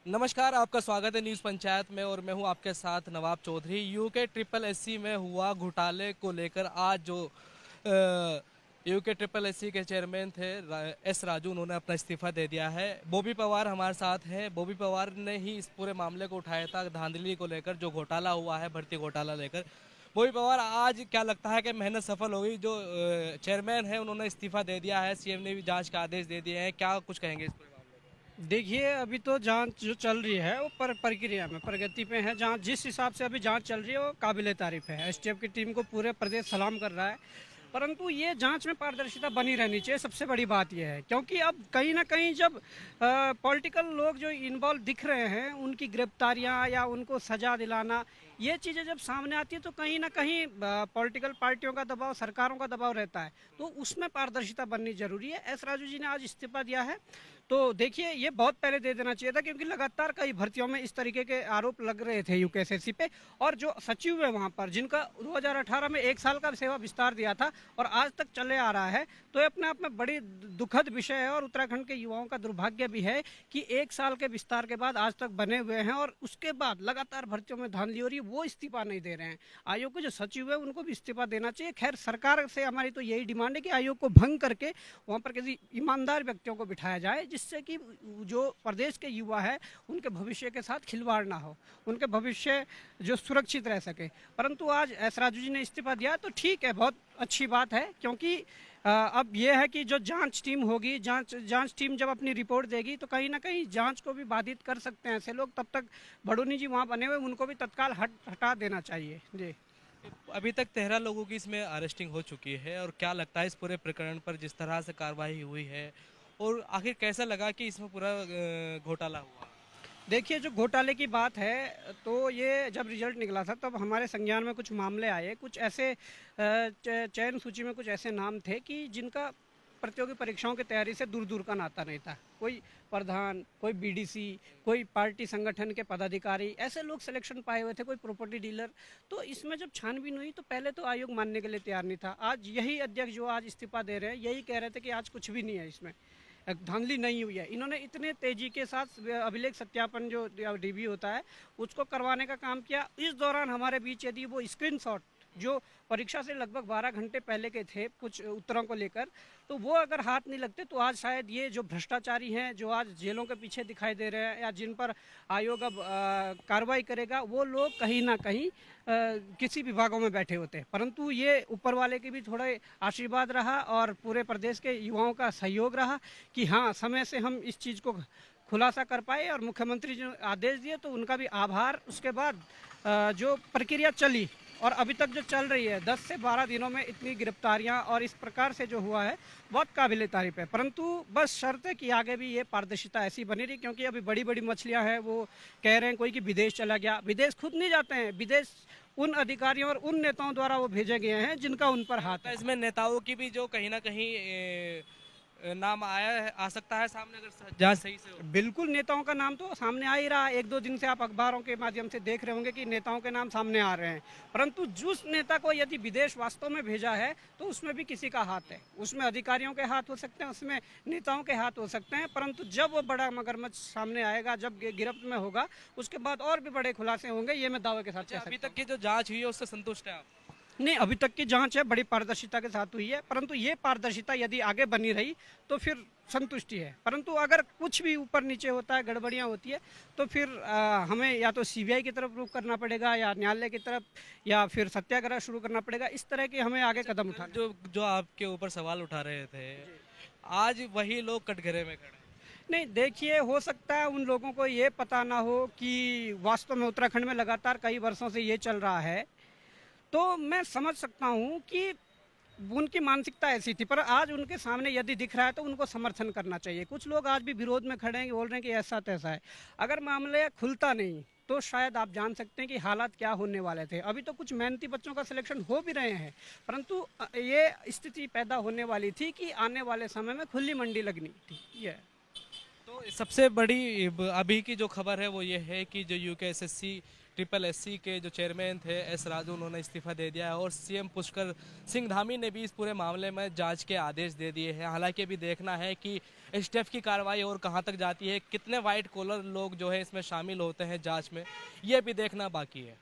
नमस्कार, आपका स्वागत है न्यूज़ पंचायत में और मैं हूं आपके साथ नवाब चौधरी। यूके ट्रिपल एससी में हुआ घोटाले को लेकर आज जो यूके ट्रिपल एससी के चेयरमैन थे एस राजू, उन्होंने अपना इस्तीफा दे दिया है। बॉबी पवार हमारे साथ हैं। बॉबी पवार ने ही इस पूरे मामले को उठाया था, धांधली को लेकर जो घोटाला हुआ है, भर्ती घोटाला लेकर। बॉबी पवार, आज क्या लगता है कि मेहनत सफल होगी? जो चेयरमैन है उन्होंने इस्तीफा दे दिया है, सीएम ने भी जांच के आदेश दे दिए हैं, क्या कुछ कहेंगे इस पूरे मामले देखिए, अभी तो जांच जो चल रही है वो प्रक्रिया में प्रगति पे है। जांच जिस हिसाब से अभी जांच चल रही है वो काबिले तारीफ है। एसटीएफ की टीम को पूरे प्रदेश सलाम कर रहा है। परंतु ये जांच में पारदर्शिता बनी रहनी चाहिए, सबसे बड़ी बात यह है। क्योंकि अब कहीं ना कहीं जब पॉलिटिकल लोग जो इन्वॉल्व दिख रहे हैं, उनकी गिरफ्तारियां या उनको सजा दिलाना, ये चीज़ें जब सामने आती है तो कहीं ना कहीं पॉलिटिकल पार्टियों का दबाव, सरकारों का दबाव रहता है। तो उसमें पारदर्शिता बननी जरूरी है। एस राजू जी ने आज इस्तीफा दिया है। तो देखिए, ये बहुत पहले दे देना चाहिए था, क्योंकि लगातार कई भर्तियों में इस तरीके के आरोप लग रहे थे यूकेएसएससी पे। और जो सचिव है वहां पर, जिनका 2018 में 1 साल का सेवा विस्तार दिया था और आज तक चले आ रहा है, तो ये अपने आप में बड़ी दुखद विषय है। और उत्तराखंड के युवाओं का दुर्भाग्य भी है कि 1 साल के विस्तार के बाद आज तक बने हुए हैं और उसके बाद लगातार भर्तियों में धांधली हो रही है, वो इस्तीफा नहीं दे रहे हैं। आयोग के जो सचिव है उनको भी इस्तीफा देना चाहिए। खैर, सरकार से हमारी तो यही डिमांड है कि आयोग को भंग करके वहां पर किसी ईमानदार व्यक्तियों को बिठाया जाए, जिससे कि जो प्रदेश के युवा है उनके भविष्य के साथ खिलवाड़ ना हो, उनके भविष्य जो सुरक्षित रह सके। परंतु आज एस राजू जी ने इस्तीफा दिया तो ठीक है, बहुत अच्छी बात है। क्योंकि अब यह है कि जो जांच टीम होगी, जांच टीम जब अपनी रिपोर्ट देगी तो कहीं ना कहीं जांच को भी बाधित कर सकते हैं ऐसे लोग। तब तक बड़ोनी जी वहाँ बने हुए, उनको भी तत्काल हटा देना चाहिए जी। में? अभी तक 13 लोगों की इसमें अरेस्टिंग हो चुकी है, और क्या लगता है इस पूरे प्रकरण पर जिस तरह से कार्रवाई हुई है, और आखिर कैसा लगा कि इसमें पूरा घोटाला हुआ? देखिए, जो घोटाले की बात है, तो ये जब रिजल्ट निकला था तब हमारे संज्ञान में कुछ मामले आए। कुछ ऐसे चयन सूची में कुछ ऐसे नाम थे कि जिनका प्रतियोगी परीक्षाओं की तैयारी से दूर दूर का नाता नहीं था। कोई प्रधान, कोई बीडीसी, कोई पार्टी संगठन के पदाधिकारी, ऐसे लोग सिलेक्शन पाए हुए थे, कोई प्रॉपर्टी डीलर। तो इसमें जब छानबीन हुई तो पहले तो आयोग मानने के लिए तैयार नहीं था। आज यही अध्यक्ष जो आज इस्तीफा दे रहे हैं, यही कह रहे थे कि आज कुछ भी नहीं है, इसमें धांधली नहीं हुई है। इन्होंने इतने तेजी के साथ अभिलेख सत्यापन जो डीबी होता है उसको करवाने का काम किया। इस दौरान हमारे बीच यदि वो स्क्रीनशॉट जो परीक्षा से लगभग 12 घंटे पहले के थे कुछ उत्तरों को लेकर, तो वो अगर हाथ नहीं लगते तो आज शायद ये जो भ्रष्टाचारी हैं, जो आज जेलों के पीछे दिखाई दे रहे हैं या जिन पर आयोग अब कार्रवाई करेगा, वो लोग कहीं ना कहीं किसी विभागों में बैठे होते हैं। परंतु ये ऊपर वाले की भी थोड़े आशीर्वाद रहा और पूरे प्रदेश के युवाओं का सहयोग रहा कि हाँ, समय से हम इस चीज़ को खुलासा कर पाए। और मुख्यमंत्री जो आदेश दिए तो उनका भी आभार। उसके बाद जो प्रक्रिया चली और अभी तक जो चल रही है, 10 से 12 दिनों में इतनी गिरफ्तारियां और इस प्रकार से जो हुआ है, बहुत काबिले तारीफ है। परंतु बस शर्त है कि आगे भी ये पारदर्शिता ऐसी बनी रही। क्योंकि अभी बड़ी बड़ी मछलियां हैं, वो कह रहे हैं कोई कि विदेश चला गया। विदेश खुद नहीं जाते हैं, विदेश उन अधिकारियों और उन नेताओं द्वारा वो भेजे गए हैं जिनका उन पर हाथ लगता है है। इसमें नेताओं की भी जो कहीं ना कहीं नाम आया है, आ सकता है सामने, अगर जांच सही से हो? बिल्कुल, नेताओं का नाम तो सामने आ ही रहा है। 1-2 दिन से आप अखबारों के माध्यम से देख रहे होंगे कि नेताओं के नाम सामने आ रहे हैं। परंतु जिस नेता को यदि विदेश वास्तव में भेजा है तो उसमें भी किसी का हाथ है। उसमें अधिकारियों के हाथ हो सकते हैं, उसमें नेताओं के हाथ हो सकते हैं। परंतु जब वो बड़ा मगरमच्छ सामने आएगा, जब गिरफ्त में होगा, उसके बाद और भी बड़े खुलासे होंगे, ये मैं दावे के साथ अच्छा, कह अभी सकता तक हूँ। की जो जांच हुई है उससे संतुष्ट है आप? नहीं, अभी तक की जांच है बड़ी पारदर्शिता के साथ हुई है। परंतु ये पारदर्शिता यदि आगे बनी रही तो फिर संतुष्टि है। परंतु अगर कुछ भी ऊपर नीचे होता है, गड़बड़ियां होती है, तो फिर हमें या तो सीबीआई की तरफ रुख करना पड़ेगा या न्यायालय की तरफ, या फिर सत्याग्रह शुरू करना पड़ेगा। इस तरह की हमें आगे अच्छा, कदम कल उठाने। जो जो आपके ऊपर सवाल उठा रहे थे, आज वही लोग कटघरे में खड़े हैं। नहीं, देखिए, हो सकता है उन लोगों को ये पता ना हो कि वास्तव में उत्तराखंड में लगातार कई वर्षों से ये चल रहा है। तो मैं समझ सकता हूँ कि उनकी मानसिकता ऐसी थी। पर आज उनके सामने यदि दिख रहा है तो उनको समर्थन करना चाहिए। कुछ लोग आज भी विरोध में खड़े हैं, बोल रहे हैं कि ऐसा तैसा है। अगर मामले खुलता नहीं तो शायद आप जान सकते हैं कि हालात क्या होने वाले थे। अभी तो कुछ मेहनती बच्चों का सिलेक्शन हो भी रहे हैं, परंतु ये स्थिति पैदा होने वाली थी कि आने वाले समय में खुली मंडी लगनी थी। ये तो तो सबसे बड़ी अभी की जो खबर है वो ये है कि जो यूकेएसएससी ट्रिपल एससी के जो चेयरमैन थे एस राजू, उन्होंने इस्तीफा दे दिया है और सीएम पुष्कर सिंह धामी ने भी इस पूरे मामले में जांच के आदेश दे दिए हैं। हालांकि अभी देखना है कि एसटीएफ की कार्रवाई और कहां तक जाती है, कितने वाइट कॉलर लोग जो है इसमें शामिल होते हैं जांच में, ये भी देखना बाकी है।